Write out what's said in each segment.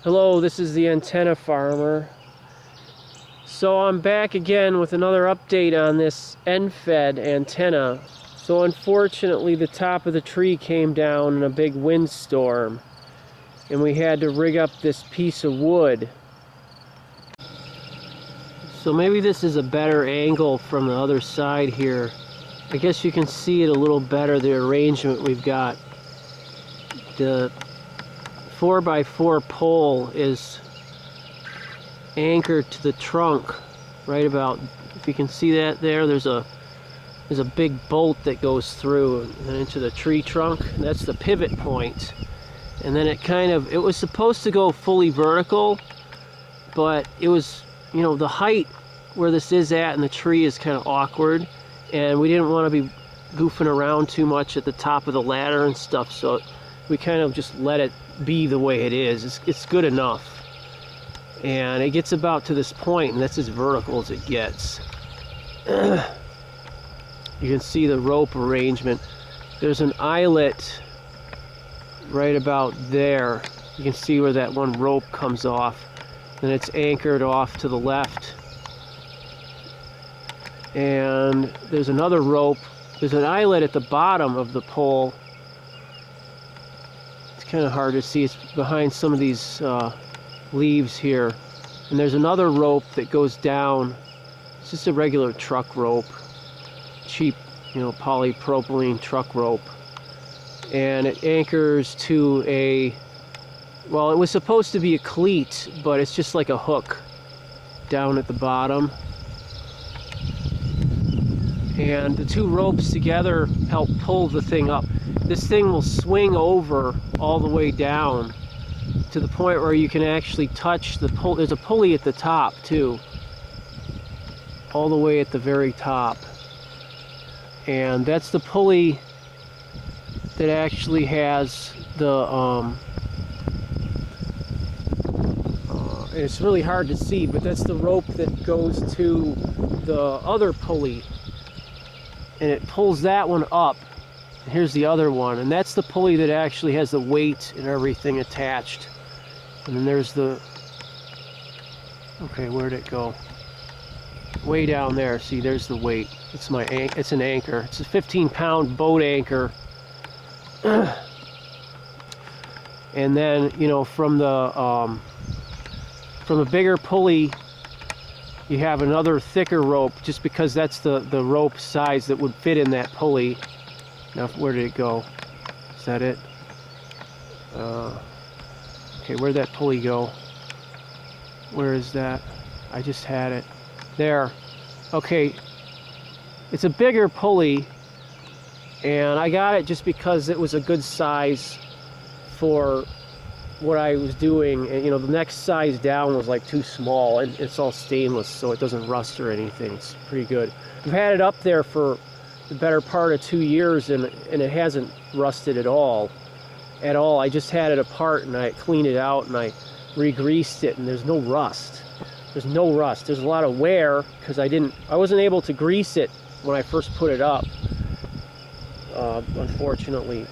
Hello, this is the antenna farmer. So I'm back again with another update on this end-fed antenna. So unfortunately the top of the tree came down in a big windstorm and we had to rig up this piece of wood. So maybe this is a better angle from the other side here. I guess you can see it a little better, the arrangement we've got. The 4x4 pole is anchored to the trunk right about, if you can see that there, there's a big bolt that goes through and into the tree trunk, and that's the pivot point. And then it was supposed to go fully vertical, but it was, you know, the height where this is at and the tree is kind of awkward, and we didn't want to be goofing around too much at the top of the ladder and stuff, so we kind of just let it be the way it is. It's good enough. And it gets about to this point, and that's as vertical as it gets. You can see the rope arrangement. There's an eyelet right about there. You can see where that one rope comes off. And it's anchored off to the left. And there's another rope. There's an eyelet at the bottom of the pole. Kind of hard to see. It's behind some of these leaves here, and there's another rope that goes down. It's just a regular truck rope, cheap, you know, polypropylene truck rope, and it anchors to a, well, it was supposed to be a cleat, but it's just like a hook down at the bottom, and the two ropes together help pull the thing up. This thing will swing over all the way down to the point where you can actually touch the pulley. There's a pulley at the top too, all the way at the very top, and that's the pulley that actually has the it's really hard to see, but that's the rope that goes to the other pulley, and it pulls that one up. Here's the other one, and that's the pulley that actually has the weight and everything attached. And then there's the, okay, where'd it go? Way down there. See, there's the weight. It's it's an anchor. It's a 15-pound boat anchor. And then, you know, from the bigger pulley, you have another thicker rope, just because that's the rope size that would fit in that pulley. Now, where did it go? Is that it? Okay, where'd that pulley go? Where is that? I just had it. There. Okay. It's a bigger pulley, and I got it just because it was a good size for what I was doing. And, you know, the next size down was like too small, and it's all stainless, so it doesn't rust or anything. It's pretty good. I've had it up there for the better part of 2 years, and it hasn't rusted at all. I just had it apart, and I cleaned it out, and I re-greased it, and there's no rust. There's no rust. There's a lot of wear because I wasn't able to grease it when I first put it up, unfortunately.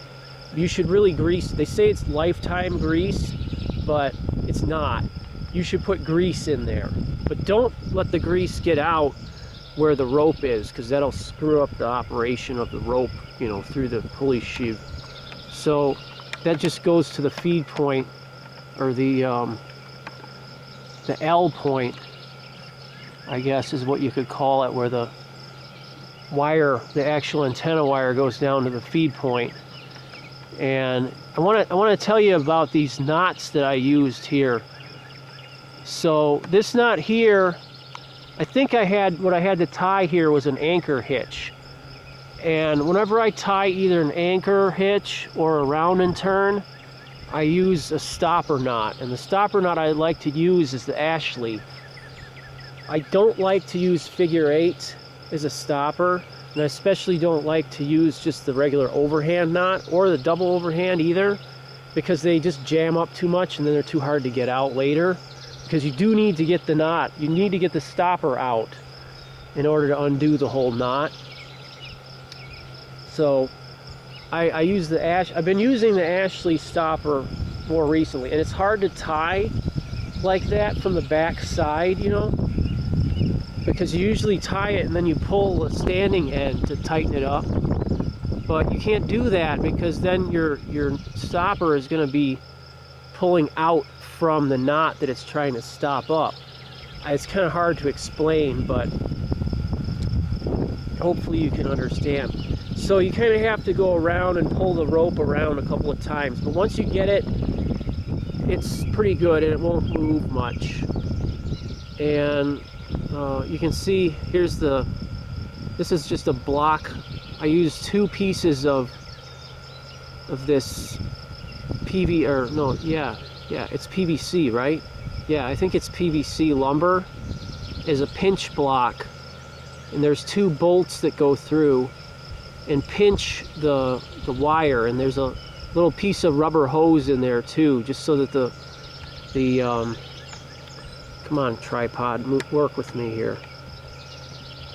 You should really grease. They say it's lifetime grease, but it's not. You should put grease in there, but don't let the grease get out where the rope is, because that'll screw up the operation of the rope, you know, through the pulley sheave. So that just goes to the feed point, or the L point, I guess is what you could call it, where the wire, the actual antenna wire, goes down to the feed point. And I want to tell you about these knots that I used here. So this knot here, I think what I had to tie here was an anchor hitch. And whenever I tie either an anchor hitch or a round and turn, I use a stopper knot. And the stopper knot I like to use is the ash leaf. I don't like to use figure 8 as a stopper, and I especially don't like to use just the regular overhand knot or the double overhand either, because they just jam up too much and then they're too hard to get out later. Because you do need to get the knot, you need to get the stopper out in order to undo the whole knot. So I use the I've been using the Ashley stopper more recently, and it's hard to tie like that from the back side, you know, because you usually tie it and then you pull the standing end to tighten it up. But you can't do that because then your stopper is going to be pulling out from the knot that it's trying to stop up. It's kind of hard to explain, but hopefully you can understand. So you kind of have to go around and pull the rope around a couple of times, but once you get it, it's pretty good and it won't move much. And you can see here's this is just a block. I used 2 pieces of this PV, or no, yeah, it's PVC, right? Yeah, I think it's PVC lumber as a pinch block, and there's 2 bolts that go through and pinch the wire, and there's a little piece of rubber hose in there too, just so that the come on, tripod, work with me here,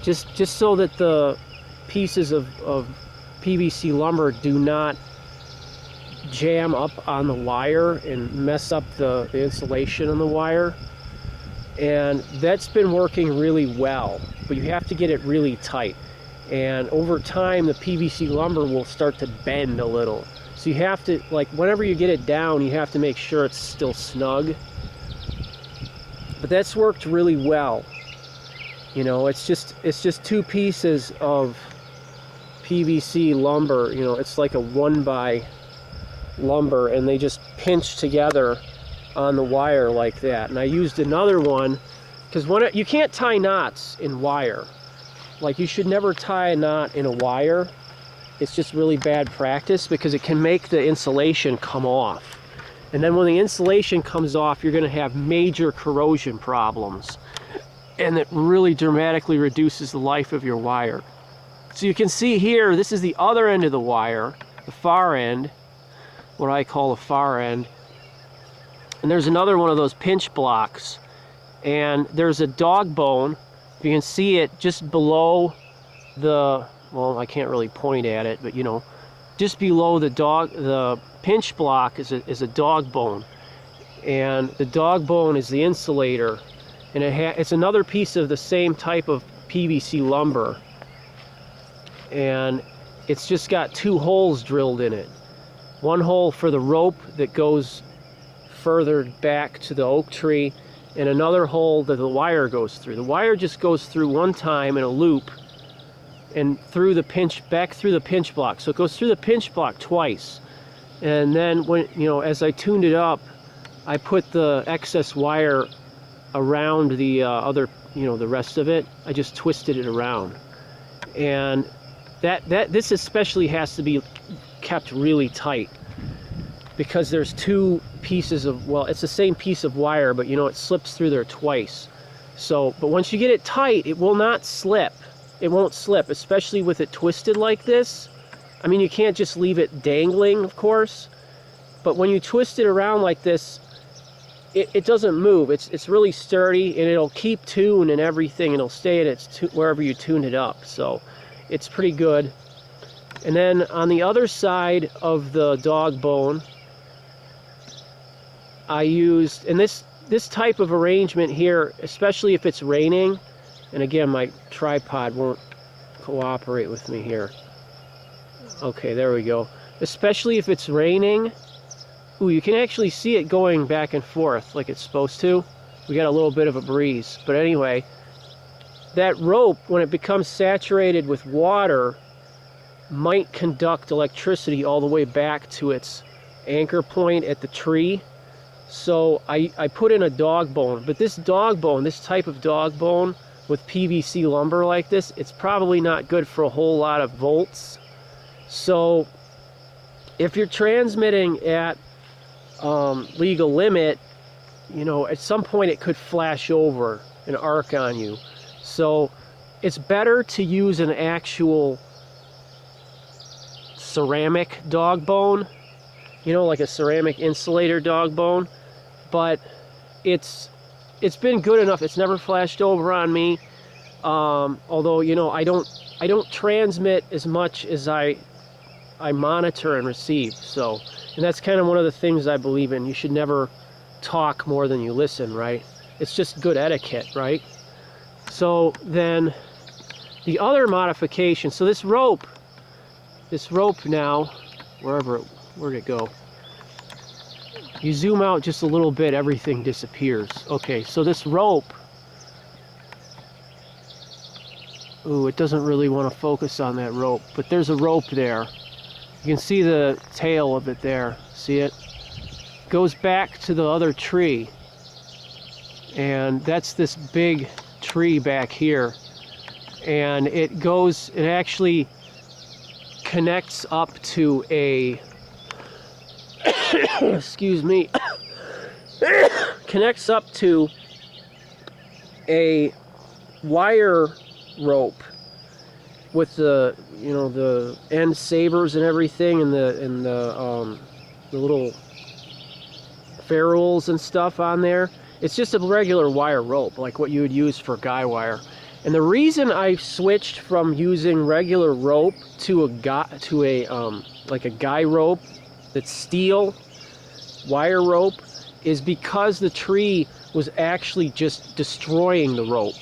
just so that the pieces of PVC lumber do not jam up on the wire and mess up the insulation on the wire. And that's been working really well, but you have to get it really tight, and over time the PVC lumber will start to bend a little, so you have to, like, whenever you get it down, you have to make sure it's still snug. But that's worked really well. You know, it's just 2 pieces of PVC lumber, you know, it's like a 1x lumber, and they just pinch together on the wire like that. And I used another one because you can't tie knots in wire. Like, you should never tie a knot in a wire. It's just really bad practice because it can make the insulation come off. And then when the insulation comes off, you're going to have major corrosion problems. And it really dramatically reduces the life of your wire. So you can see here, this is the other end of the wire, the far end, what I call the far end. And there's another one of those pinch blocks. And there's a dog bone. You can see it just below the, well, I can't really point at it, but you know, just below the pinch block is a dog bone. And the dog bone is the insulator. And it's another piece of the same type of PVC lumber. And it's just got 2 holes drilled in it. One hole for the rope that goes further back to the oak tree, and another hole that the wire goes through. The wire just goes through one time in a loop and through the pinch, back through the pinch block. So it goes through the pinch block twice. And then when, you know, as I tuned it up, I put the excess wire around the other, you know, the rest of it. I just twisted it around. And this especially has to be kept really tight because there's 2 pieces of, well, it's the same piece of wire, but you know, it slips through there twice. So, but once you get it tight, it will not slip. It won't slip, especially with it twisted like this. I mean, you can't just leave it dangling, of course, but when you twist it around like this, it doesn't move. It's really sturdy, and it'll keep tune and everything, and it'll stay at its wherever you tune it up. So it's pretty good. And then on the other side of the dog bone, I used, and this type of arrangement here, especially if it's raining, and again, my tripod won't cooperate with me here. Okay, there we go. Especially if it's raining, ooh, you can actually see it going back and forth like it's supposed to. We got a little bit of a breeze, but anyway, that rope, when it becomes saturated with water, might conduct electricity all the way back to its anchor point at the tree. So I put in a dog bone, but this dog bone, this type of dog bone with PVC lumber like this, it's probably not good for a whole lot of volts. So if you're transmitting at legal limit, you know, at some point it could flash over and arc on you. So it's better to use an actual ceramic dog bone, you know, like a ceramic insulator dog bone. But it's been good enough. It's never flashed over on me. Although, you know, I don't transmit as much as I monitor and receive. So And that's kind of one of the things I believe in. You should never talk more than you listen, right? It's just good etiquette, right? So then the other modification, so this rope now, where'd it go? You zoom out just a little bit, everything disappears. Okay, so this rope, ooh, it doesn't really want to focus on that rope, but there's a rope there. You can see the tail of it there. See it? Goes back to the other tree. And that's this big tree back here. And it actually connects up to a, excuse me, connects up to a wire rope with the, you know, the end sabers and everything, and the little ferrules and stuff on there. It's just a regular wire rope, like what you would use for guy wire. And the reason I switched from using regular rope to like a guy rope that's steel wire rope is because the tree was actually just destroying the rope.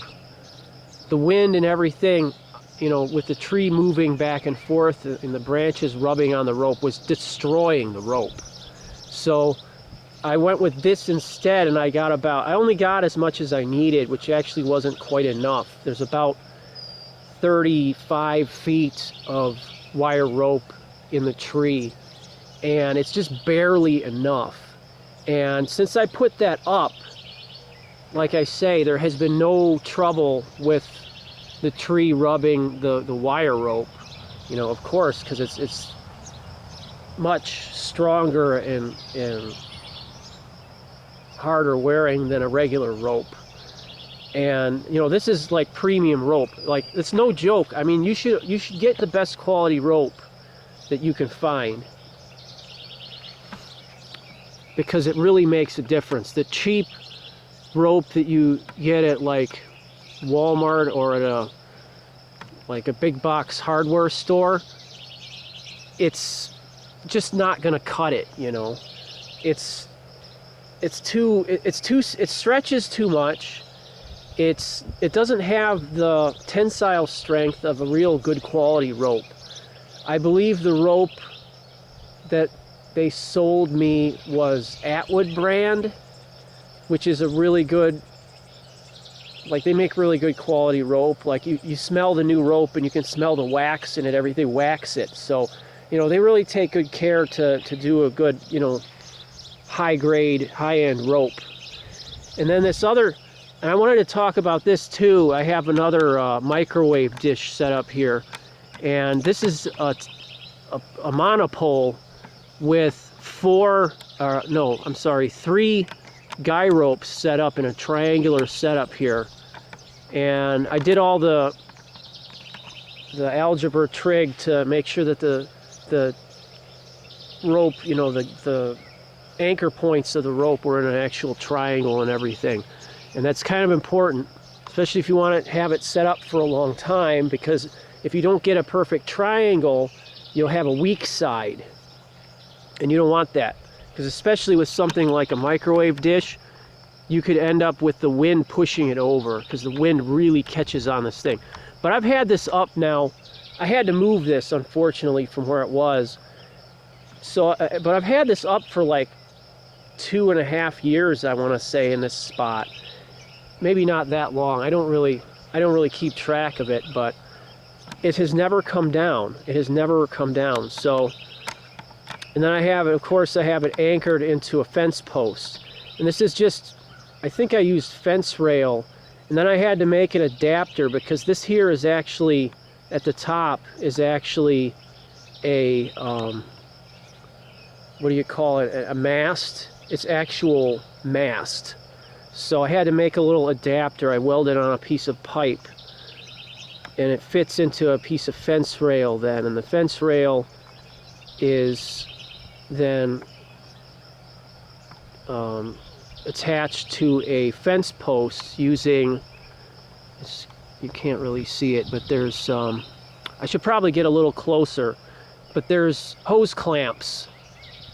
The wind and everything, you know, with the tree moving back and forth and the branches rubbing on the rope, was destroying the rope. So I went with this instead, and I only got as much as I needed, which actually wasn't quite enough. There's about 35 feet of wire rope in the tree, and it's just barely enough. And since I put that up, like I say, there has been no trouble with the tree rubbing the wire rope, you know, of course, because it's much stronger and harder wearing than a regular rope. And you know, this is like premium rope. Like, it's no joke. I mean, you should get the best quality rope that you can find, because it really makes a difference. The cheap rope that you get at like Walmart or at like a big box hardware store, it's just not gonna cut it, you know. It stretches too much. It doesn't have the tensile strength of a real good quality rope. I believe the rope that they sold me was Atwood brand, which is a really good, like, they make really good quality rope. Like, you smell the new rope and you can smell the wax in it, they wax it. So, you know, they really take good care to do a good, you know, high grade, high end rope. And then this other, and I wanted to talk about this too. I have another microwave dish set up here, and this is a monopole with three guy ropes set up in a triangular setup here. And I did all the algebra trig to make sure that the rope, you know, the anchor points of the rope were in an actual triangle and everything. And that's kind of important, especially if you want to have it set up for a long time, because if you don't get a perfect triangle, you'll have a weak side. And you don't want that, because especially with something like a microwave dish, you could end up with the wind pushing it over, because the wind really catches on this thing. But I've had this up now. I had to move this, unfortunately, from where it was. So, but I've had this up for like 2.5 years, I want to say, in this spot. Maybe not that long. I don't really keep track of it, but it has never come down. It has never come down. So, and then I have it anchored into a fence post. And this is just, I think I used fence rail, and then I had to make an adapter, because this here is actually, at the top, is actually a, what do you call it, a mast. It's actual mast. So I had to make a little adapter. I welded on a piece of pipe, and it fits into a piece of fence rail then, and the fence rail is then attached to a fence post using, you can't really see it, but there's I should probably get a little closer, but there's hose clamps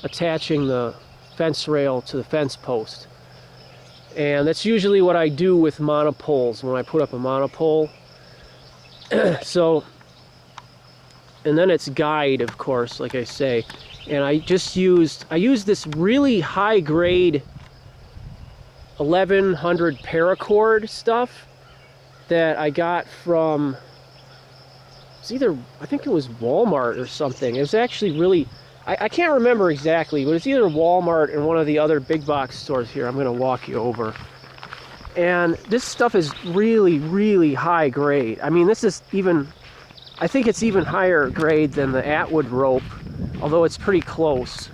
attaching the fence rail to the fence post. And that's usually what I do with monopoles when I put up a monopole. So, and then it's guide, of course, like I say. And I used this really high grade 1100 Paracord stuff that I got from, it's either, I think it was Walmart or something. It was actually really, I can't remember exactly, but it's either Walmart and one of the other big box stores here. I'm going to walk you over. And this stuff is really, really high grade. I mean, this is even, I think it's even higher grade than the Atwood rope, although it's pretty close.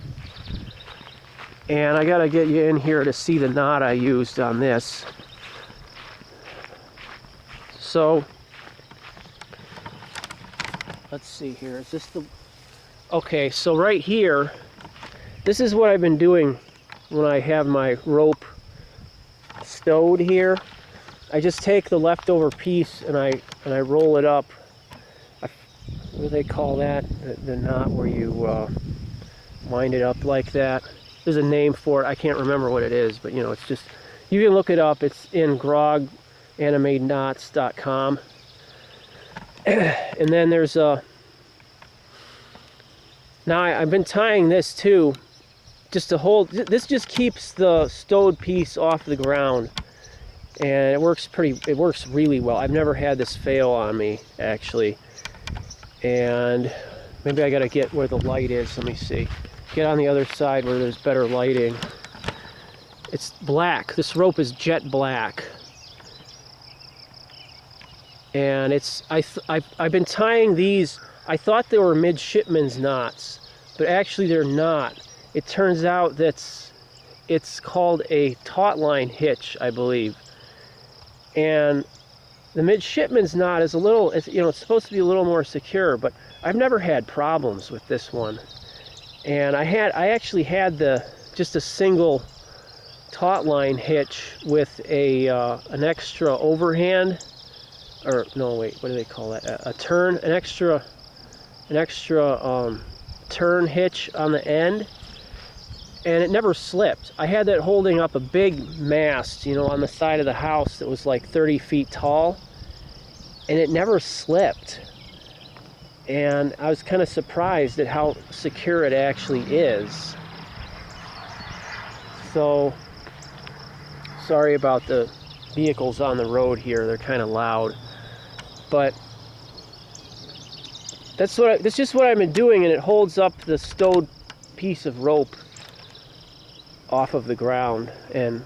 And I got to get you in here to see the knot I used on this. So, let's see here. Is this the... Okay, so right here, this is what I've been doing when I have my rope stowed here. I just take the leftover piece and I roll it up. What do they call that? The knot where you wind it up like that. There's a name for it. I can't remember what it is, but you know, it's just, you can look it up. It's in groganimateknots.com. And then there's a, now I've been tying this too, just to hold, this just keeps the stowed piece off the ground. And it works really well. I've never had this fail on me, actually. And maybe I gotta get where the light is. Let me see. Get on the other side where there's better lighting. It's black. This rope is jet black. And it's, I've been tying these, I thought they were midshipman's knots, but actually they're not. It turns out that it's called a taut line hitch, I believe. And the midshipman's knot is a little, you know, it's supposed to be a little more secure, but I've never had problems with this one. And I actually had just a single taut line hitch with an extra overhand, or no, wait, what do they call that? A turn, an extra turn hitch on the end, and it never slipped. I had that holding up a big mast, you know, on the side of the house that was like 30 feet tall, and it never slipped. And I was kind of surprised at how secure it actually is. So, sorry about the vehicles on the road here, they're kind of loud. But that's just what I've been doing, and it holds up the stowed piece of rope off of the ground. And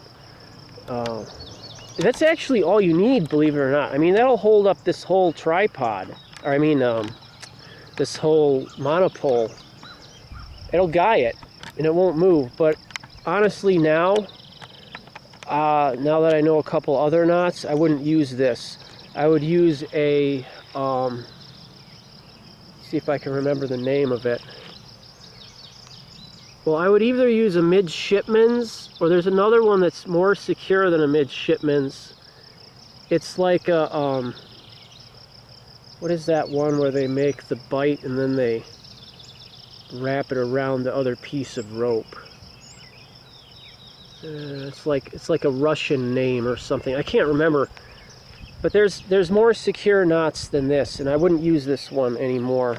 that's actually all you need, believe it or not. I mean, that'll hold up this whole tripod, or I mean, this whole monopole. It'll guy it, and it won't move. But honestly, now that I know a couple other knots, I wouldn't use this. I would use a, see if I can remember the name of it. Well, I would either use a midshipman's, or there's another one that's more secure than a midshipman's. It's like a, what is that one where they make the bite and then they wrap it around the other piece of rope? It's like a Russian name or something. I can't remember. But there's more secure knots than this, and I wouldn't use this one anymore.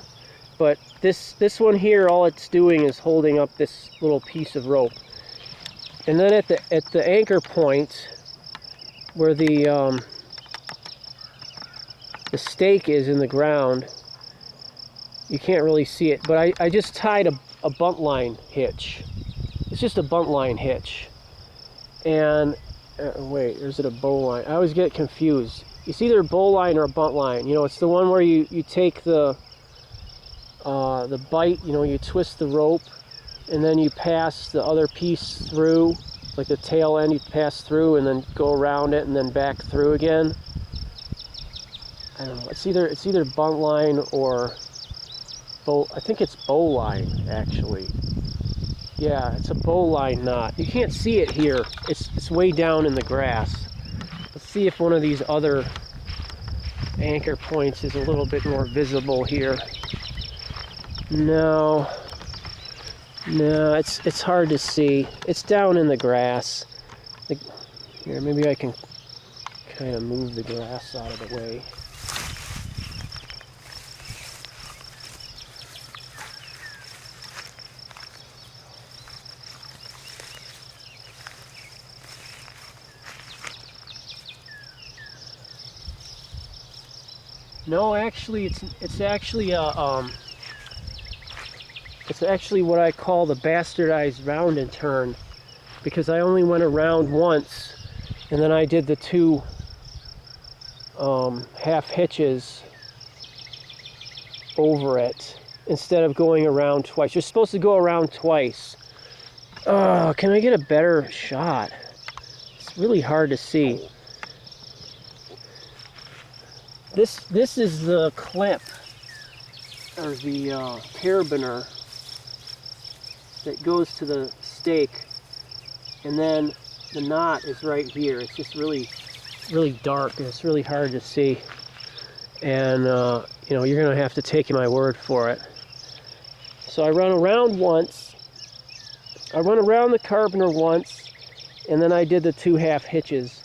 But this one here, all it's doing is holding up this little piece of rope. And then at the anchor point, where the stake is in the ground, you can't really see it, but I just tied a bunt line hitch. It's just a bunt line hitch. And wait, or is it a bowline? I always get confused. It's either a bowline or a bunt line. You know, it's the one where you take the bite, you know, you twist the rope, and then you pass the other piece through, like the tail end, you pass through and then go around it and then back through again. I don't know. It's either bunt line or I think it's bowline, actually. Yeah, it's a bowline knot. You can't see it here. It's way down in the grass. Let's see if one of these other anchor points is a little bit more visible here. No. No, it's hard to see. It's down in the grass. Here, maybe I can kind of move the grass out of the way. No, actually, it's actually what I call the bastardized round and turn, because I only went around once, and then I did the two half hitches over it instead of going around twice. You're supposed to go around twice. Oh, can I get a better shot? It's really hard to see. This is the clip, or the carabiner that goes to the stake, and then the knot is right here. It's just really dark, and it's really hard to see. And you know, you're gonna have to take my word for it. So I run around once. I run around the carabiner once, and then I did the two half hitches.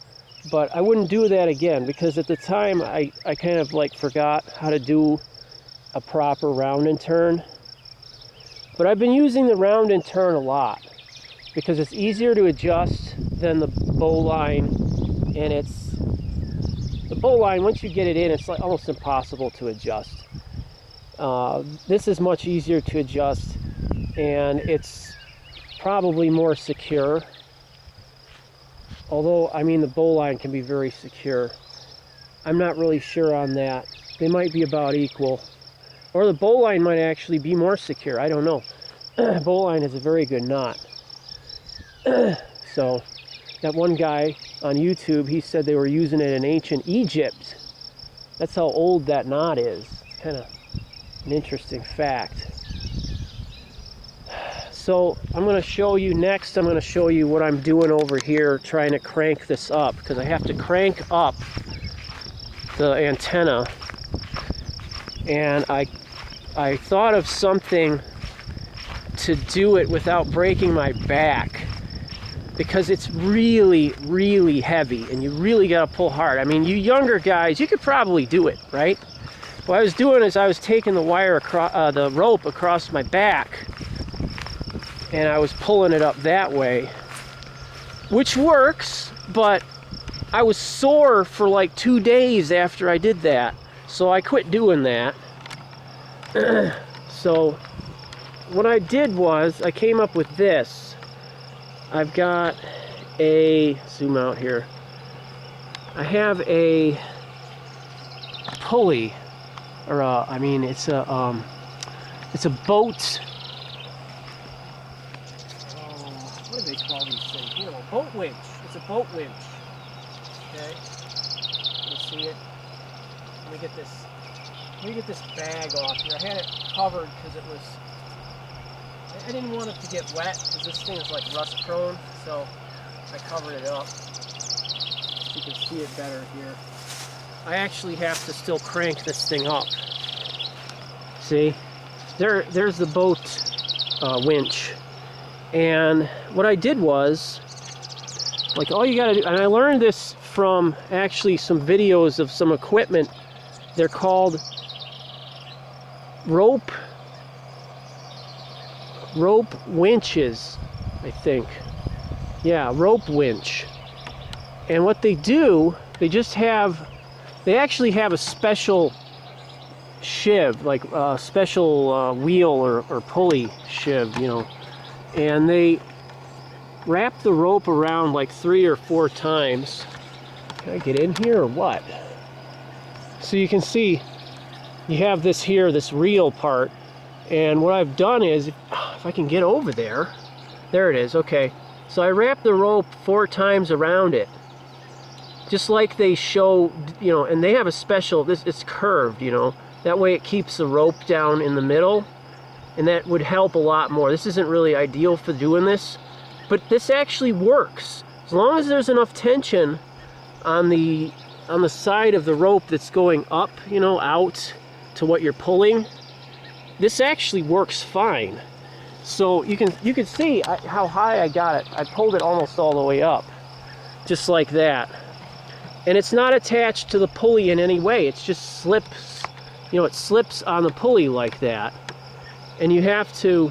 But I wouldn't do that again, because at the time I kind of like forgot how to do a proper round and turn. But I've been using the round and turn a lot because it's easier to adjust than the Bowline, and the Bowline, once you get it in, it's like almost impossible to adjust. This is much easier to adjust, and it's probably more secure. Although, I mean, the Bowline can be very secure. I'm not really sure on that. They might be about equal. Or the Bowline might actually be more secure. I don't know. Bowline has a very good knot. So, that one guy on YouTube, he said they were using it in ancient Egypt. That's how old that knot is. It's kind of an interesting fact. So I'm going to show you next, I'm going to show you what I'm doing over here trying to crank this up, because I have to crank up the antenna. And I thought of something to do it without breaking my back, because it's really heavy and you really got to pull hard. I mean, you younger guys, you could probably do it, right? What I was doing is I was taking the wire across, the rope across my back, and I was pulling it up that way, which works, but I was sore for like 2 days after I did that, so I quit doing that. So what I did was I came up with this. I've got a, zoom out here, I have a pulley, or I mean it's a boat. What do they call these things? You know, boat winch. It's a boat winch. Okay. You see it? Let me get this bag off here. I had it covered because I didn't want it to get wet, because this thing is like rust prone, so I covered it up. So you can see it better here. I actually have to still crank this thing up. See? There's the boat winch. And what I did was, like, all you gotta do, and I learned this from actually some videos of some equipment. They're called rope winches, I think. Yeah, rope winch. And what they do, they actually have a special sheave, like a special wheel or pulley sheave, you know. And they wrap the rope around like 3 or 4 times. Can I get in here or what? So you can see you have this here, this reel part. And what I've done is, if I can get over there, there it is, okay. So I wrap the rope 4 times around it, just like they show, you know, and they have a special, it's curved, you know, that way it keeps the rope down in the middle. And that would help a lot more. This isn't really ideal for doing this, but this actually works. As long as there's enough tension on the side of the rope that's going up, you know, out to what you're pulling, this actually works fine. So you can see how high I got it. I pulled it almost all the way up, just like that. And it's not attached to the pulley in any way. It's just slips, you know, it slips on the pulley like that. And you have to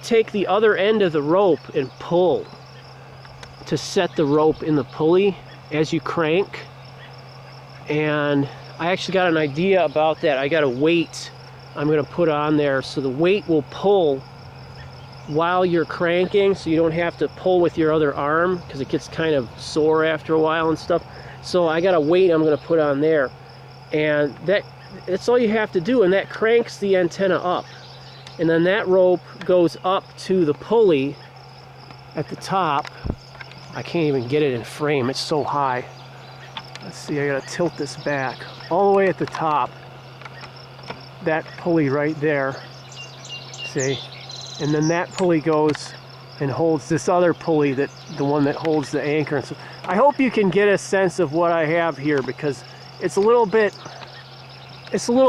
take the other end of the rope and pull to set the rope in the pulley as you crank. And I actually got an idea about that. I got a weight I'm going to put on there, so the weight will pull while you're cranking, so you don't have to pull with your other arm because it gets kind of sore after a while and stuff. So I got a weight I'm going to put on there, and that's all you have to do, and that cranks the antenna up. And then that rope goes up to the pulley at the top. I can't even get it in frame, it's so high. Let's see, I gotta tilt this back all the way at the top. That pulley right there, see? And then that pulley goes and holds this other pulley, the one that holds the anchor. And so I hope you can get a sense of what I have here, because it's a little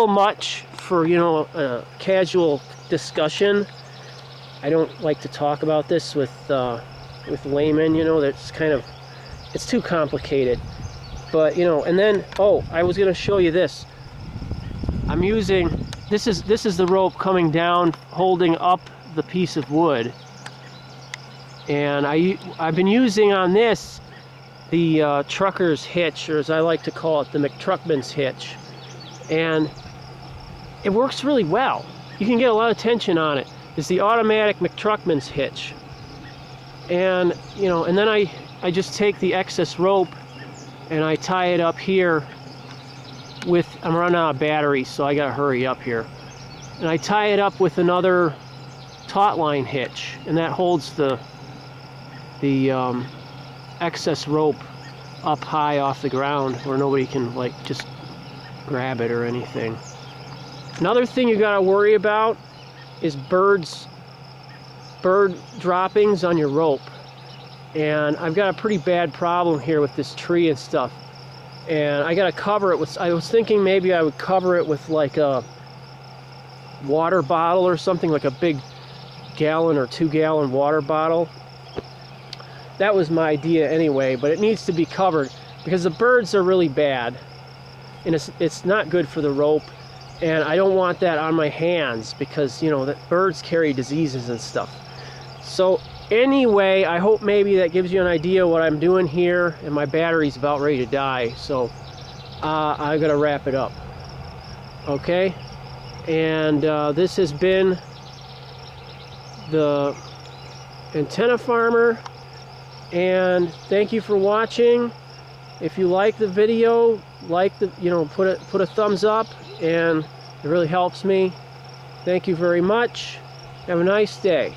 much for, you know, a casual discussion. I don't like to talk about this with laymen, you know, that's kind of, it's too complicated. But, you know, and then, oh, I was going to show you this. I'm using, this is the rope coming down, holding up the piece of wood. And I've been using on this the trucker's hitch, or as I like to call it, the McTruckman's hitch. And it works really well. You can get a lot of tension on it. It's the automatic McTruckman's hitch. And, you know, and then I just take the excess rope and I tie it up here with, I'm running out of batteries, so I gotta hurry up here. And I tie it up with another taut line hitch, and that holds the excess rope up high off the ground where nobody can, like, just grab it or anything. Another thing you gotta worry about is bird droppings on your rope. And I've got a pretty bad problem here with this tree and stuff. And I gotta cover it with, I was thinking maybe I would cover it with like a water bottle or something, like a big gallon or 2-gallon water bottle. That was my idea anyway, but it needs to be covered because the birds are really bad. And it's not good for the rope. And I don't want that on my hands because, you know, that birds carry diseases and stuff. So anyway, I hope maybe that gives you an idea what I'm doing here, and my battery's about ready to die, so I gotta wrap it up. Okay, and this has been the Antenna Farmer, and thank you for watching. If you like the video, put a thumbs up, and it really helps me. Thank you very much. Have a nice day.